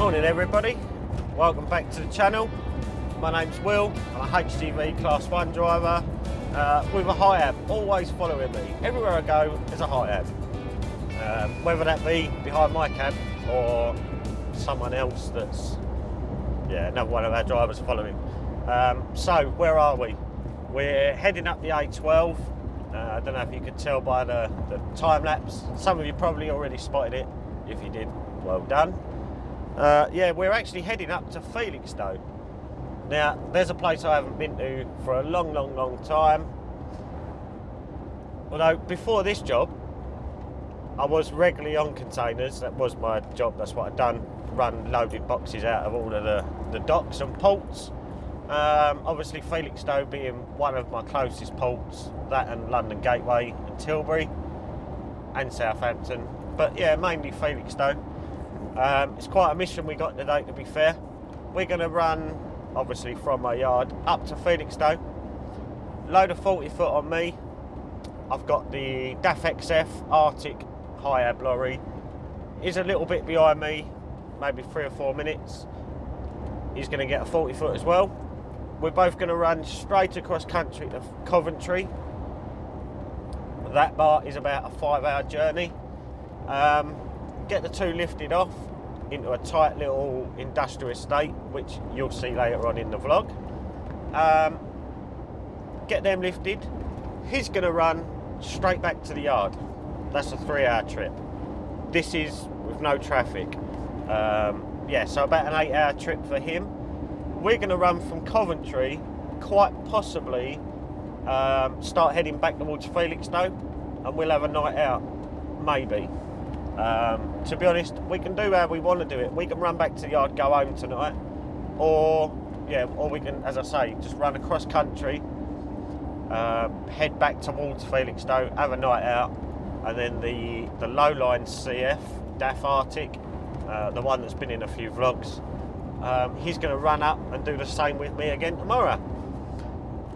Morning everybody, welcome back to the channel. My name's Will, I'm a HGV Class 1 driver with a Hiab, always following me. Everywhere I go, there's a Hiab. Whether that be behind my cab or someone else that's, another one of our drivers following. So, where are we? We're heading up the A12. I don't know if you could tell by the time lapse. Some of you probably already spotted it. If you did, well done. We're actually heading up to Felixstowe. Now, there's a place I haven't been to for a long time. Although, before this job, I was regularly on containers. That was my job, that's what I'd done. Run loaded boxes out of all of the docks and ports. Obviously, Felixstowe being one of my closest ports, that and London Gateway and Tilbury and Southampton. But yeah, mainly Felixstowe. It's quite a mission we got today, to be fair. We're going to run, obviously, from my yard up to Felixstowe. Load of 40 foot on me. I've got the DAF XF Arctic Hiab lorry. He's a little bit behind me, maybe 3 or 4 minutes. He's going to get a 40 foot as well. We're both going to run straight across country to Coventry. That bar is about a 5-hour journey. Get the two lifted off into a tight little industrial estate, which you'll see later on in the vlog. Get them lifted. He's going to run straight back to the yard. That's a 3-hour trip. This is with no traffic. So about an 8-hour trip for him. We're going to run from Coventry, quite possibly start heading back towards Felixstowe, and we'll have a night out, maybe. To be honest, we can do how we want to do it. We can run back to the yard, go home tonight, or we can, as I say, just run across country, head back towards Felixstowe, have a night out, and then the lowline CF DAF Arctic, the one that's been in a few vlogs, he's going to run up and do the same with me again tomorrow.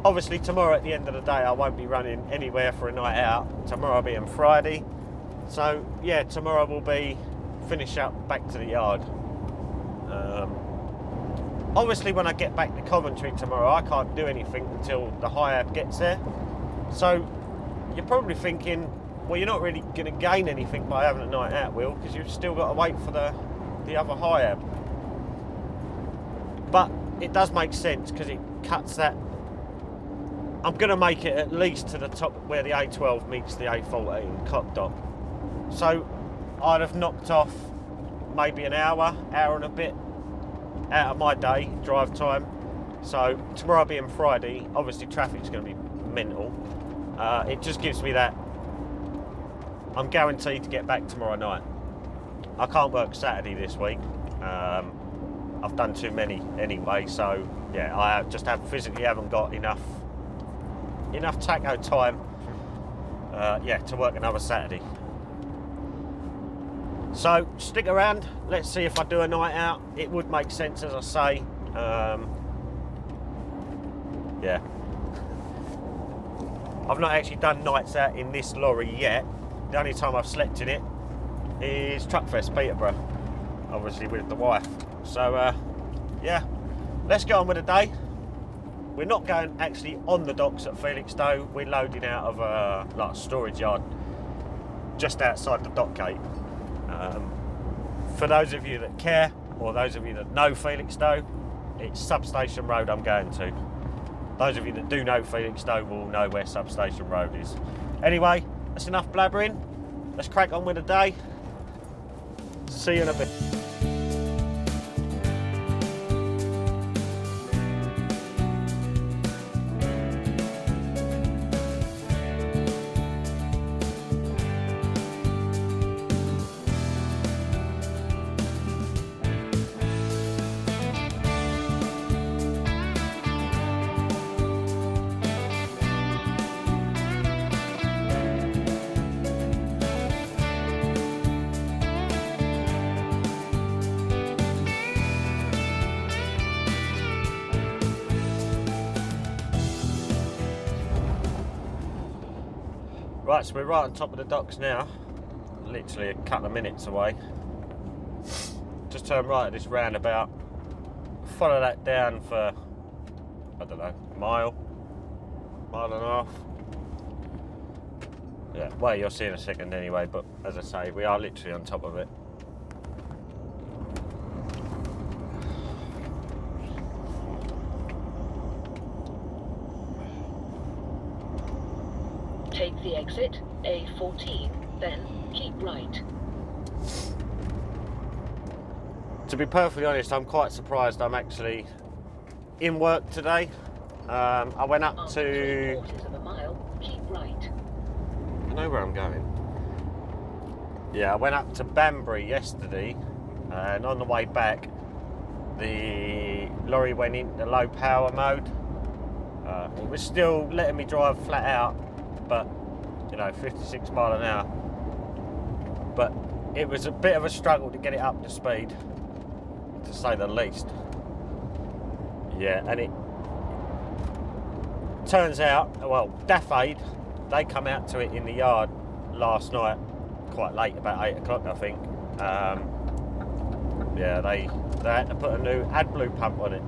Obviously tomorrow at the end of the day I won't be running anywhere for a night out. Tomorrow being Friday. So yeah, tomorrow will be finish up back to the yard. Obviously when I get back to Coventry tomorrow I can't do anything until the Hiab gets there. So you're probably thinking, well, you're not really going to gain anything by having a night out, Will, because you've still got to wait for the other Hiab. But it does make sense because it cuts that. I'm going to make it at least to the top where the A12 meets the A14 Cop Dock. So I'd have knocked off maybe an hour and a bit out of my day, drive time. So tomorrow being Friday, obviously traffic's going to be mental. It just gives me that. I'm guaranteed to get back tomorrow night. I can't work Saturday this week. I've done too many anyway, so yeah, I just physically haven't got enough taco time to work another Saturday. So stick around, let's see if I do a night out. It would make sense, as I say. I've not actually done nights out in this lorry yet. The only time I've slept in it is Truckfest Peterborough, obviously with the wife. So let's get on with the day. We're not going actually on the docks at Felixstowe. We're loading out of a storage yard just outside the dock gate. For those of you that care, or those of you that know Felixstowe, it's Substation Road I'm going to. Those of you that do know Felixstowe will know where Substation Road is. Anyway, that's enough blabbering. Let's crack on with the day. See you in a bit. Right, so we're right on top of the docks now, literally a couple of minutes away. just turn right at this roundabout, follow that down for, I don't know, mile and a half. Yeah, well, you'll see in a second anyway, but as I say, we are literally on top of it. Take the exit A14, then keep right. To be perfectly honest, I'm quite surprised I'm actually in work today. I went up After to... 3/4 of a mile, keep right. I know where I'm going. Yeah, I went up to Banbury yesterday, and on the way back, the lorry went into low power mode. It was still letting me drive flat out, but, you know, 56 mile an hour. But it was a bit of a struggle to get it up to speed, to say the least. Yeah, and it turns out, well, DAF Aid, they come out to it in the yard last night, quite late, about 8 o'clock I think. Yeah, they had to put a new AdBlue pump on it.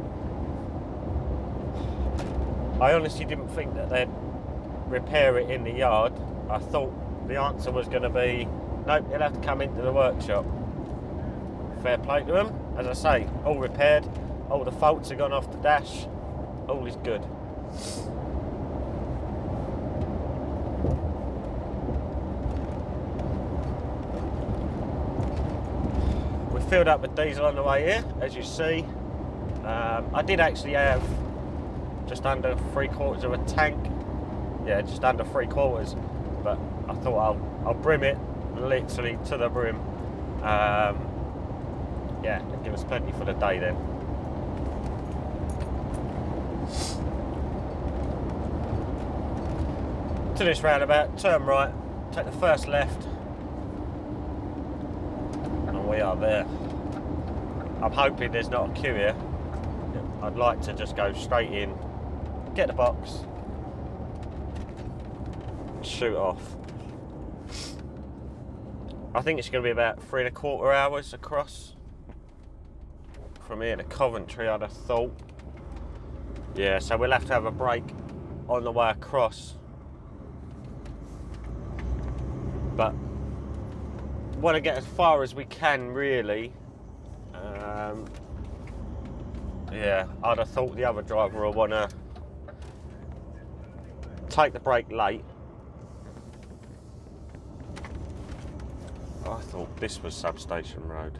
I honestly didn't think that they'd repair it in the yard. I thought the answer was going to be, nope, you'll have to come into the workshop. Fair play to them. As I say, all repaired, all the faults have gone off the dash, all is good. We filled up with diesel on the way here, as you see. I did actually have just under 3/4 of a tank. Yeah, just under 3/4, but I thought I'll brim it literally to the brim. Yeah, it'll give us plenty for the day then. To this roundabout, turn right, take the first left, and we are there. I'm hoping there's not a queue here. I'd like to just go straight in, get the box, shoot off. I think it's going to be about 3¼ hours across from here to Coventry, I'd have thought. Yeah, so we'll have to have a break on the way across. But want to get as far as we can, really. Yeah, I'd have thought the other driver will want to take the break late. I thought this was Substation Road.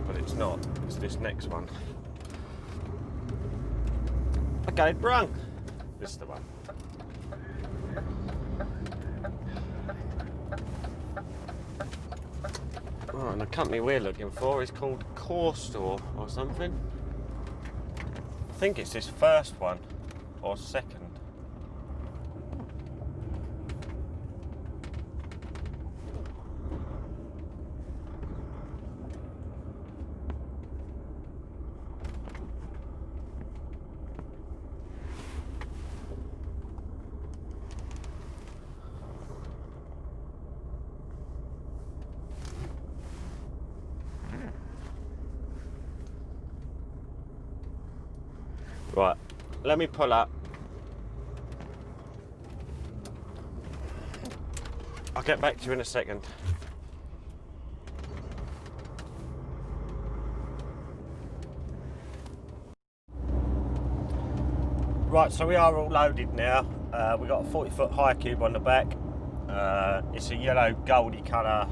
But it's not, it's this next one. I got it wrong. This is the one. Oh, and the company we're looking for is called Core Store or something. I think it's this first one or second. Right, let me pull up. I'll get back to you in a second. Right, so we are all loaded now. We've got a 40-foot high cube on the back. It's a yellow goldy colour.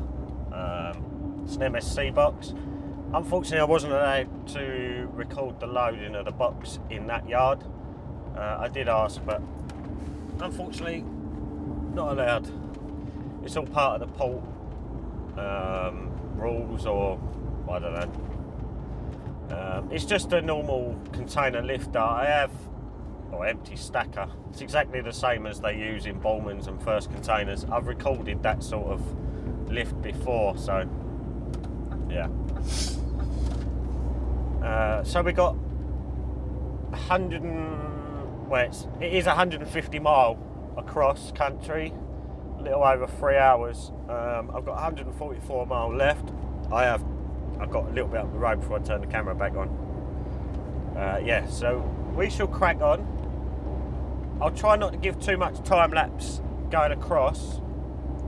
It's an MSC box. Unfortunately, I wasn't allowed to record the loading of the box in that yard. I did ask, but unfortunately, not allowed. It's all part of the port rules, or I don't know. It's just a normal container lifter. I have, or empty stacker. It's exactly the same as they use in Bowman's and First Containers. I've recorded that sort of lift before, so yeah. So we got 100 and well, it is 150 mile across country, a little over 3 hours. I've got 144 mile left. I've got a little bit up the road before I turn the camera back on. Yeah, so we shall crack on. I'll try not to give too much time lapse going across,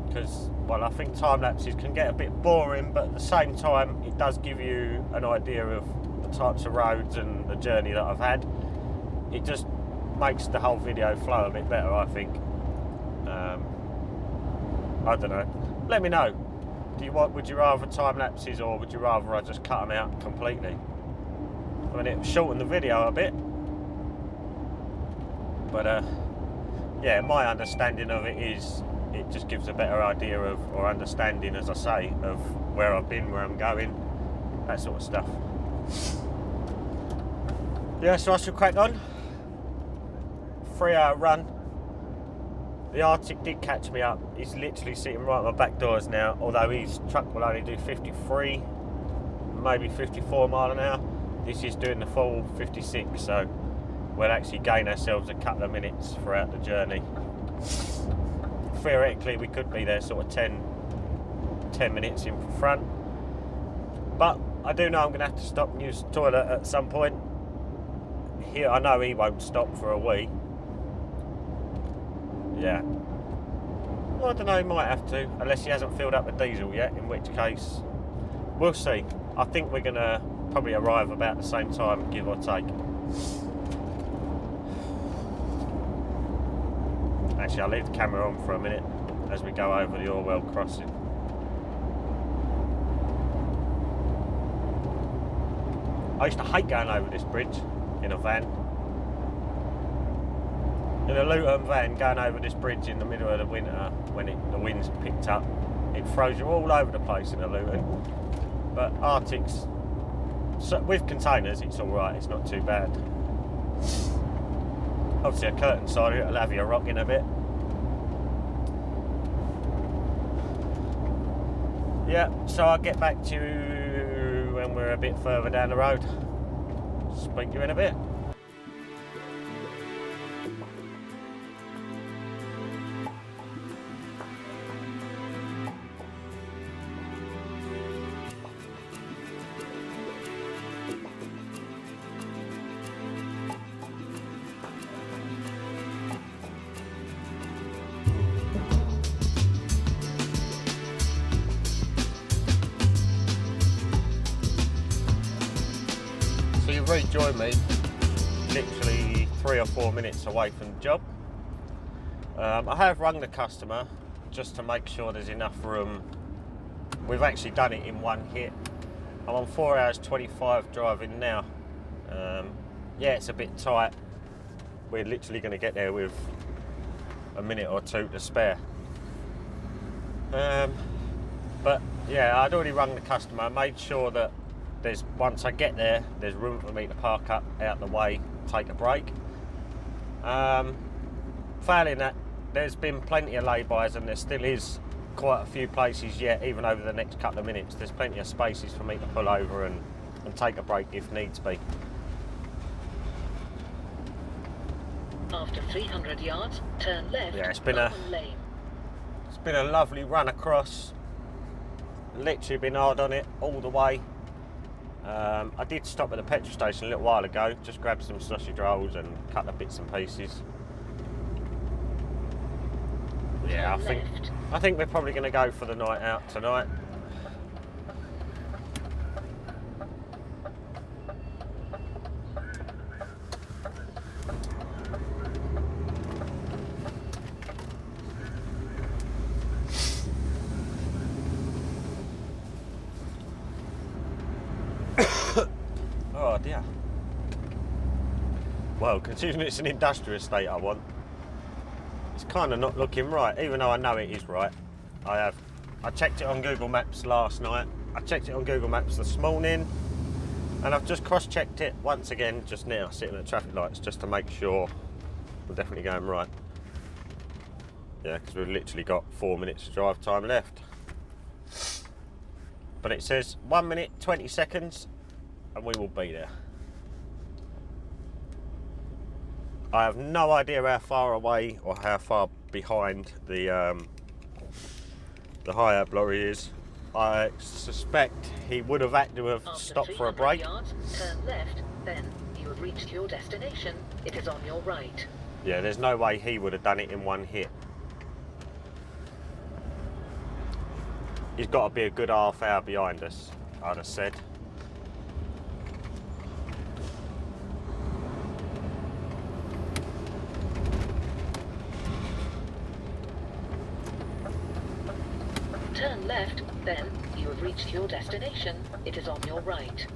because, well, I think time lapses can get a bit boring, but at the same time it does give you an idea of the types of roads and the journey that I've had. It just makes the whole video flow a bit better, I think. I don't know. Let me know. Would you rather time lapses, or would you rather I just cut them out completely? I mean, it would shorten the video a bit, but yeah, my understanding of it is it just gives a better idea of, or understanding, as I say, of where I've been, where I'm going, that sort of stuff. Yeah, so I shall crack on. 3 hour run. The Arctic did catch me up. He's literally sitting right at my back doors now, although his truck will only do 53, maybe 54 mile an hour. This is doing the full 56, so we'll actually gain ourselves a couple of minutes throughout the journey. Theoretically, we could be there sort of 10 minutes in front, but I do know I'm going to have to stop and use the toilet at some point. Here, I know he won't stop for a wee. Yeah. Well, I don't know, he might have to, unless he hasn't filled up the diesel yet, in which case, we'll see. I think we're going to probably arrive about the same time, give or take. Actually, I'll leave the camera on for a minute as we go over the Orwell crossing. I used to hate going over this bridge in a van. In a Luton van, going over this bridge in the middle of the winter when the wind's picked up, it throws you all over the place in a Luton. But Arctic's, so with containers, it's all right. It's not too bad. Obviously, a curtain side, it'll have you rocking a bit. Yeah, so I'll get back to you when we're a bit further down the road. Speak to you in a bit. You've rejoined me literally 3 or 4 minutes away from the job. I have rung the customer just to make sure there's enough room. We've actually done it in one hit. I'm on 4 hours 25 driving now. Yeah, it's a bit tight. We're literally going to get there with a minute or two to spare. But yeah, I'd already rung the customer, made sure that once I get there, there's room for me to park up out the way, take a break. Failing that, there's been plenty of laybys, and there still is quite a few places yet, even over the next couple of minutes. There's plenty of spaces for me to pull over and take a break if needs be. After 300 yards, turn left. Yeah, it's been a lovely run across. Literally been hard on it all the way. I did stop at the petrol station a little while ago, just grabbed some sausage rolls and a couple of bits and pieces. Yeah, I think we're probably going to go for the night out tonight. Oh dear. Well, considering it's an industrial estate I want, it's kind of not looking right, even though I know it is right. I checked it on Google Maps last night, I checked it on Google Maps this morning, and I've just cross-checked it once again just now, sitting at traffic lights, just to make sure we're definitely going right. Yeah, because we've literally got 4 minutes of drive time left. But it says 1 minute 20 seconds and we will be there. I have no idea how far away or how far behind the Hiab lorry is. I suspect he would have had to have After stopped for a 300 break. yards, turn left, then you have reached your destination. It is on your right. Yeah, there's no way he would have done it in one hit. He's got to be a good half hour behind us, I'd have said. Turn left, then you have reached your destination. It is on your right.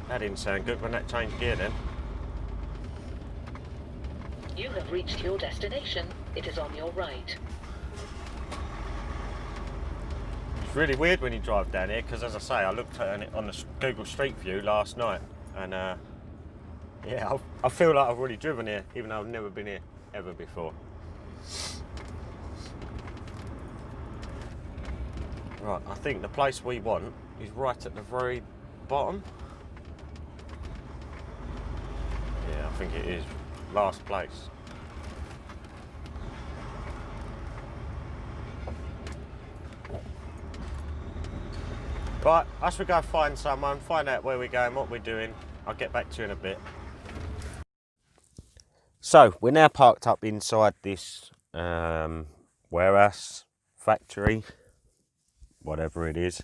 That didn't sound good when that changed gear then. You have reached your destination. It is on your right. It's really weird when you drive down here because, as I say, I looked at it on the Google Street View last night, and yeah, I feel like I've already driven here, even though I've never been here ever before. Right, I think the place we want is right at the very bottom. Yeah, I think it is. Last place. Right, I should go find someone, find out where we're going, what we're doing. I'll get back to you in a bit. So, we're now parked up inside this warehouse, factory, whatever it is.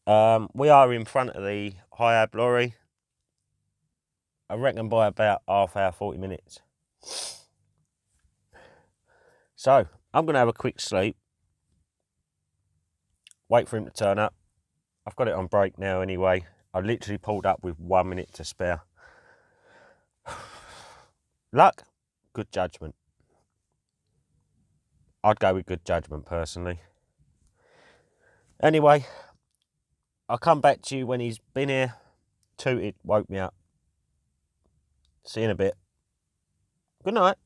We are in front of the Hiab lorry. I reckon by about half hour, 40 minutes. So, I'm going to have a quick sleep. Wait for him to turn up. I've got it on break now anyway. I literally pulled up with 1 minute to spare. Luck, good judgment. I'd go with good judgment personally. Anyway, I'll come back to you when he's been here, tooted, woke me up. See you in a bit. Good night.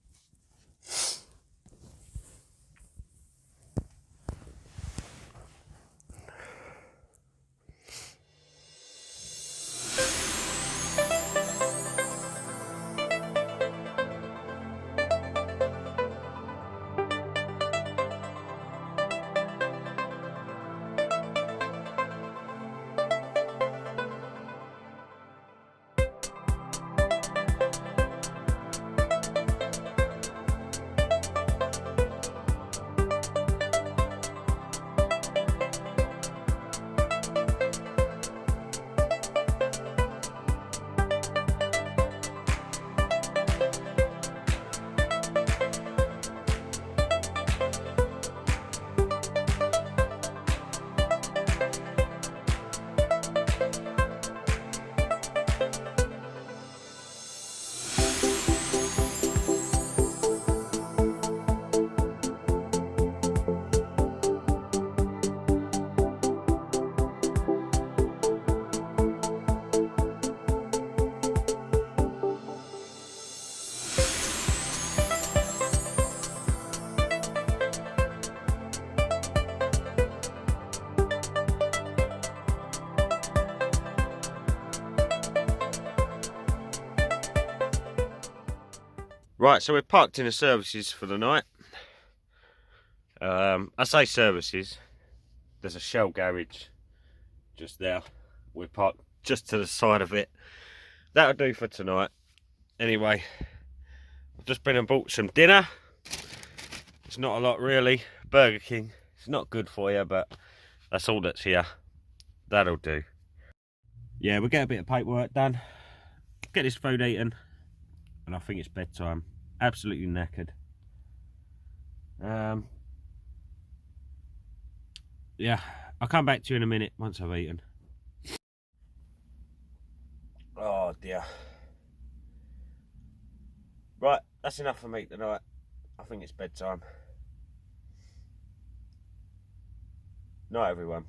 Right, so we're parked in the services for the night. I say services. There's a Shell garage just there. We're parked just to the side of it. That'll do for tonight. Anyway, I've just been and bought some dinner. It's not a lot really. Burger King. It's not good for you, but that's all that's here. That'll do. Yeah, we'll get a bit of paperwork done. Get this food eaten. And I think it's bedtime. Absolutely knackered. Yeah, I'll come back to you in a minute once I've eaten. Oh dear. Right, that's enough for me tonight. I think it's bedtime. Night everyone.